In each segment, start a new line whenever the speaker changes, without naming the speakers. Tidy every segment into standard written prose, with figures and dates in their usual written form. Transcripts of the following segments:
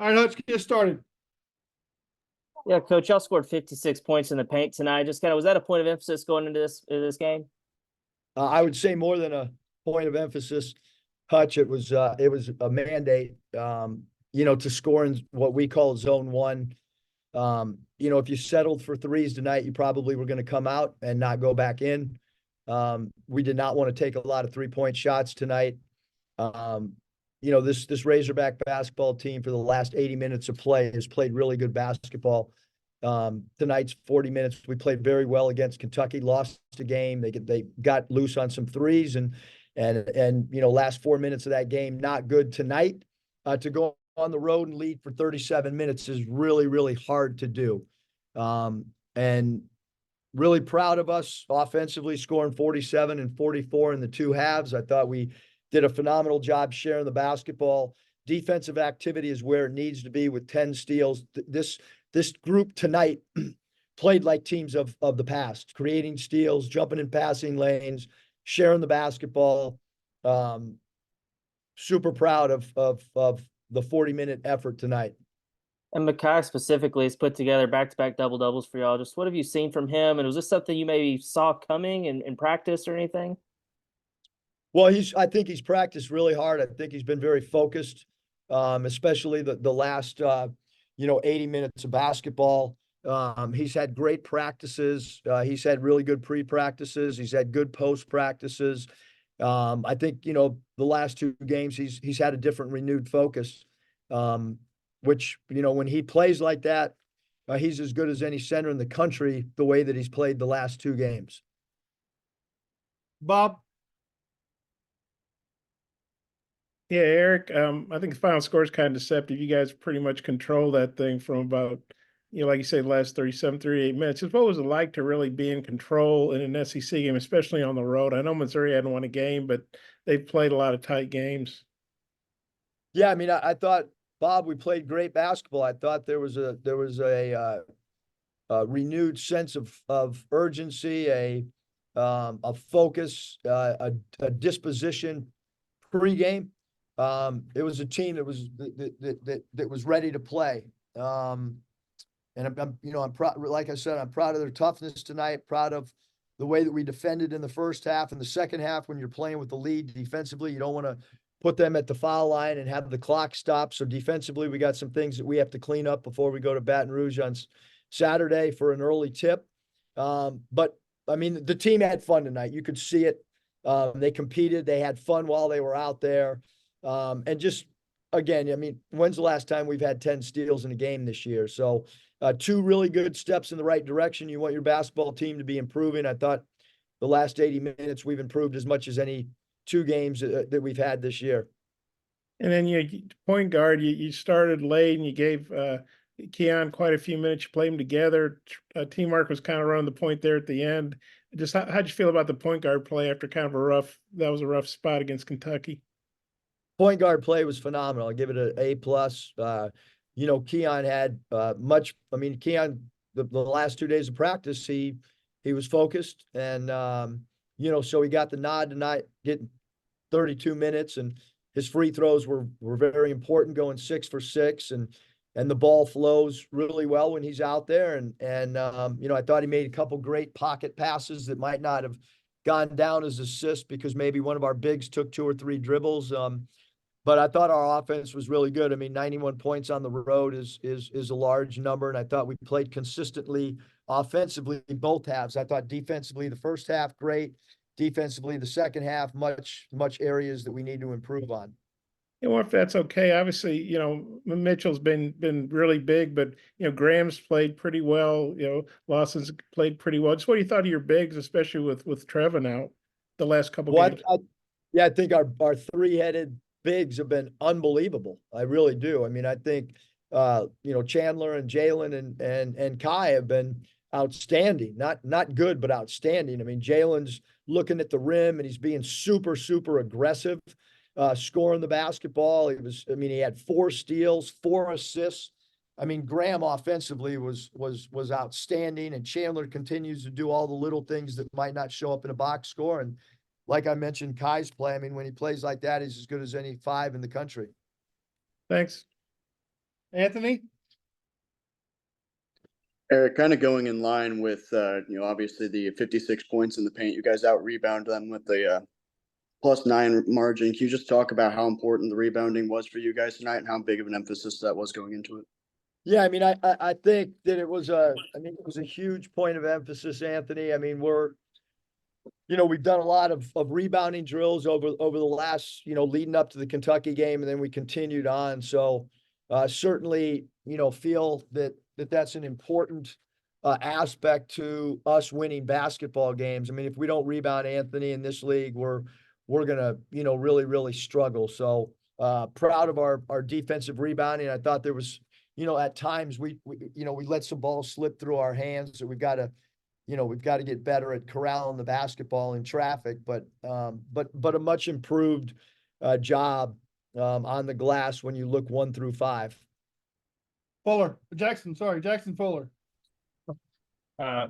All right, let's get started.
Yeah, coach, y'all scored 56 points in the paint tonight. Just kind of was that a point of emphasis going into this game?
I would say more than a point of emphasis, Hutch. It was a mandate, to score in what we call zone one. If you settled for threes tonight, you probably were going to come out and not go back in. We did not want to take a lot of 3-point shots tonight. This Razorback basketball team for the last 80 minutes of play has played really good basketball. Tonight's 40 minutes, we played very well against Kentucky, lost the game. They got loose on some threes and last 4 minutes of that game, not good tonight. To go on the road and lead for 37 minutes is really, really hard to do. And really proud of us offensively, scoring 47 and 44 in the two halves. I thought we did a phenomenal job sharing the basketball. Defensive activity is where it needs to be with 10 steals. This group tonight played like teams of the past, creating steals, jumping in passing lanes, sharing the basketball. Super proud of the 40-minute effort tonight.
And Makai specifically has put together back-to-back double-doubles for y'all. Just what have you seen from him? And was this something you maybe saw coming in practice or anything?
Well, I think he's practiced really hard. I think he's been very focused, especially the last 80 minutes of basketball. He's had great practices. He's had really good pre-practices. He's had good post-practices. I think, the last two games, he's had a different renewed focus, which, when he plays like that, he's as good as any center in the country, the way that he's played the last two games.
Bob?
Yeah, Eric, I think the final score is kind of deceptive. You guys pretty much control that thing from about, like you say, the last 37, 38 minutes. Just what was it like to really be in control in an SEC game, especially on the road? I know Missouri hadn't won a game, but they've played a lot of tight games.
Yeah, I mean, I thought, Bob, we played great basketball. I thought there was a renewed sense of urgency, a focus, a disposition pregame. It was a team that was ready to play. And I'm proud, like I said, I'm proud of their toughness tonight, proud of the way that we defended in the first half. In the second half, when you're playing with the lead defensively, you don't want to put them at the foul line and have the clock stop. So defensively, we got some things that we have to clean up before we go to Baton Rouge on Saturday for an early tip. But I mean, the team had fun tonight. You could see it. They competed. They had fun while they were out there. And just, again, I mean, when's the last time we've had 10 steals in a game this year? So two really good steps in the right direction. You want your basketball team to be improving. I thought the last 80 minutes we've improved as much as any two games that we've had this year.
And then point guard, you started late and you gave Keon quite a few minutes. You played them together. T-Mark was kind of running the point there at the end. Just how'd you feel about the point guard play after kind of that was a rough spot against Kentucky?
Point guard play was phenomenal. I give it an A+. Keon had Keon, the last 2 days of practice, he was focused and, so he got the nod tonight, getting 32 minutes, and his free throws were very important, going 6 for 6, and the ball flows really well when he's out there. And I thought he made a couple great pocket passes that might not have gone down as assists because maybe one of our bigs took 2 or 3 dribbles. But I thought our offense was really good. I mean, 91 points on the road is a large number, and I thought we played consistently offensively in both halves. I thought defensively the first half great, defensively the second half much areas that we need to improve on.
Well, if that's okay, obviously, Mitchell's been really big, but Graham's played pretty well. Lawson's played pretty well. Just what do you thought of your bigs, especially with Trevin out the last couple games?
I think our three-headed bigs have been unbelievable. I really do. I mean, I think Chandler and Jalen and Kai have been outstanding. Not good, but outstanding. I mean, Jalen's looking at the rim and he's being super, super aggressive, scoring the basketball. He had 4 steals, 4 assists. I mean, Graham offensively was outstanding, and Chandler continues to do all the little things that might not show up in a box score. And like I mentioned, Kai's play, I mean, when he plays like that, he's as good as any 5 in the country.
Thanks.
Anthony?
Eric, kind of going in line with, obviously the 56 points in the paint. You guys out rebound them with the +9 margin. Can you just talk about how important the rebounding was for you guys tonight and how big of an emphasis that was going into it?
Yeah, I mean, I think that it was a huge point of emphasis, Anthony. I mean, we've done a lot of rebounding drills over the last, leading up to the Kentucky game, and then we continued on. So certainly, feel that that's an important aspect to us winning basketball games. I mean, if we don't rebound, Anthony, in this league, we're gonna, really, really struggle. So proud of our defensive rebounding. I thought there was, at times we let some balls slip through our hands. So we've got to get better at corralling the basketball in traffic, but a much improved job on the glass when you look 1 through 5.
Jackson Fuller.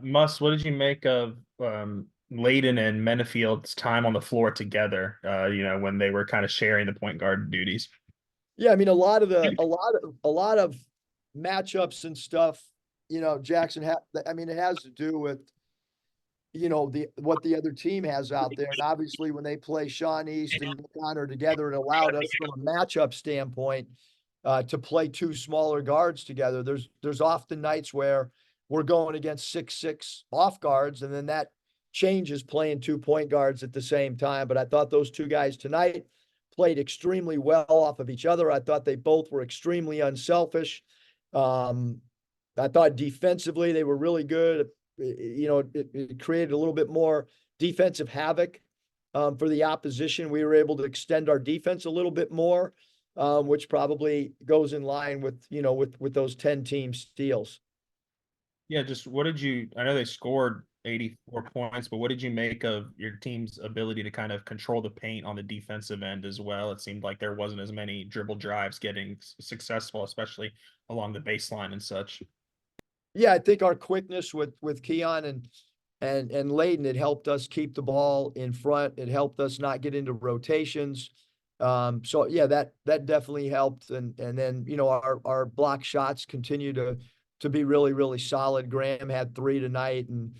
Muss, what did you make of Layden and Menifield's time on the floor together? When they were kind of sharing the point guard duties.
Yeah, I mean, a lot of matchups and stuff. Jackson it has to do with what the other team has out there, and obviously when they play Sean East and Nick Honor together, it allowed us from a matchup standpoint to play 2 smaller guards together. There's often nights where we're going against 6'6" off guards, and then that changes playing 2 point guards at the same time. But I thought those 2 guys tonight played extremely well off of each other. I thought they both were extremely unselfish. I thought defensively they were really good. It created a little bit more defensive havoc for the opposition. We were able to extend our defense a little bit more, which probably goes in line with those 10-team steals.
Yeah, just I know they scored 84 points, but what did you make of your team's ability to kind of control the paint on the defensive end as well? It seemed like there wasn't as many dribble drives getting successful, especially along the baseline and such.
Yeah, I think our quickness with Keon and Layden, it helped us keep the ball in front. It helped us not get into rotations. So yeah, that definitely helped. And then, our block shots continue to be really, really solid. Graham had 3 tonight, and,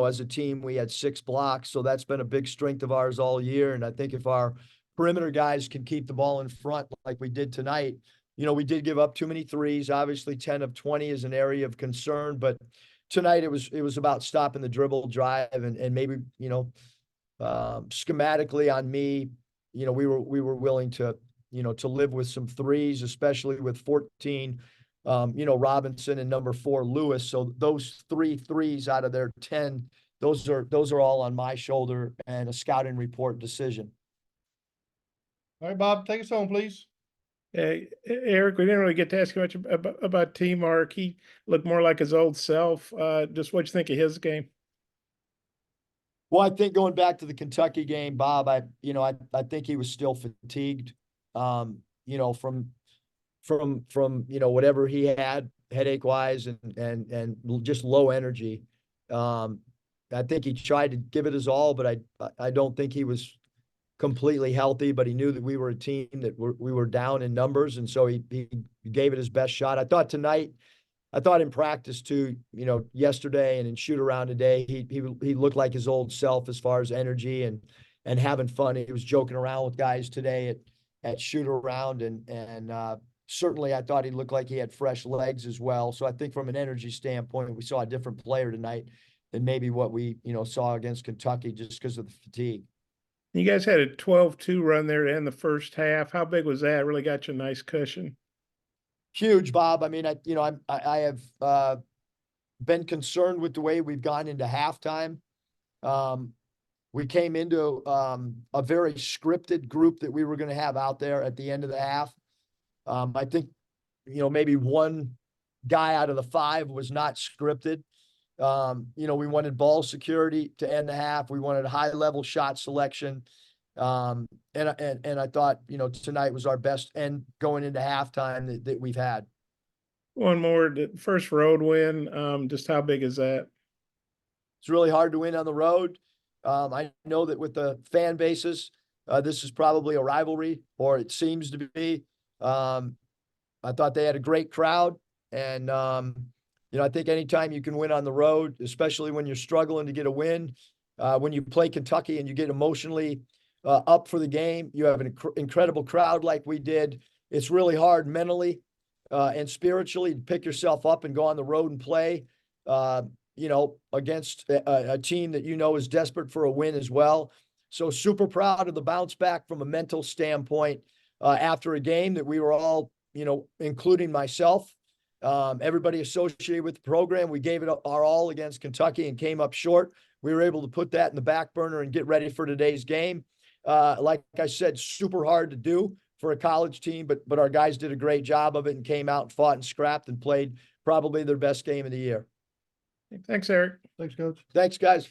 as a team, we had 6 blocks. So that's been a big strength of ours all year. And I think if our perimeter guys can keep the ball in front like we did tonight, we did give up too many threes. Obviously 10 of 20 is an area of concern, but tonight it was about stopping the dribble drive and maybe, schematically on me, we were willing to live with some threes, especially with 14, Robinson and number 4, Lewis. So those 3 threes out of their 10, those are all on my shoulder and a scouting report decision.
All right, Bob, take us home, please.
Eric, we didn't really get to ask you much about T-Mark. He looked more like his old self. Just what you think of his game?
Well, I think going back to the Kentucky game, Bob, I think he was still fatigued, from whatever he had headache wise and just low energy. I think he tried to give it his all, but I don't think he was completely healthy, but he knew that we were a team that we were down in numbers. And so he gave it his best shot. I thought in practice too, yesterday and in shoot around today, he looked like his old self as far as energy and having fun. He was joking around with guys today at shoot around and certainly I thought he looked like he had fresh legs as well. So I think from an energy standpoint, we saw a different player tonight than maybe what we, saw against Kentucky just because of the fatigue.
You guys had a 12-2 run there to end the first half. How big was that? Really got you a nice cushion.
Huge, Bob. I mean, I have been concerned with the way we've gone into halftime. We came into a very scripted group that we were going to have out there at the end of the half. I think, maybe one guy out of the 5 was not scripted. We wanted ball security to end the half. We wanted a high level shot selection. And I thought, tonight was our best end going into halftime that we've had.
One more, the first road win. Just how big is that?
It's really hard to win on the road. I know that with the fan bases, this is probably a rivalry, or it seems to be. I thought they had a great crowd. And, I think anytime you can win on the road, especially when you're struggling to get a win, when you play Kentucky and you get emotionally up for the game, you have an incredible crowd like we did. It's really hard mentally and spiritually to pick yourself up and go on the road and play, against a team that is desperate for a win as well. So super proud of the bounce back from a mental standpoint after a game that we were all, including myself, everybody associated with the program. We gave it our all against Kentucky and came up short. We were able to put that in the back burner and get ready for today's game. Like I said, super hard to do for a college team, but our guys did a great job of it and came out and fought and scrapped and played probably their best game of the year.
Thanks, Eric.
Thanks, coach.
Thanks, guys.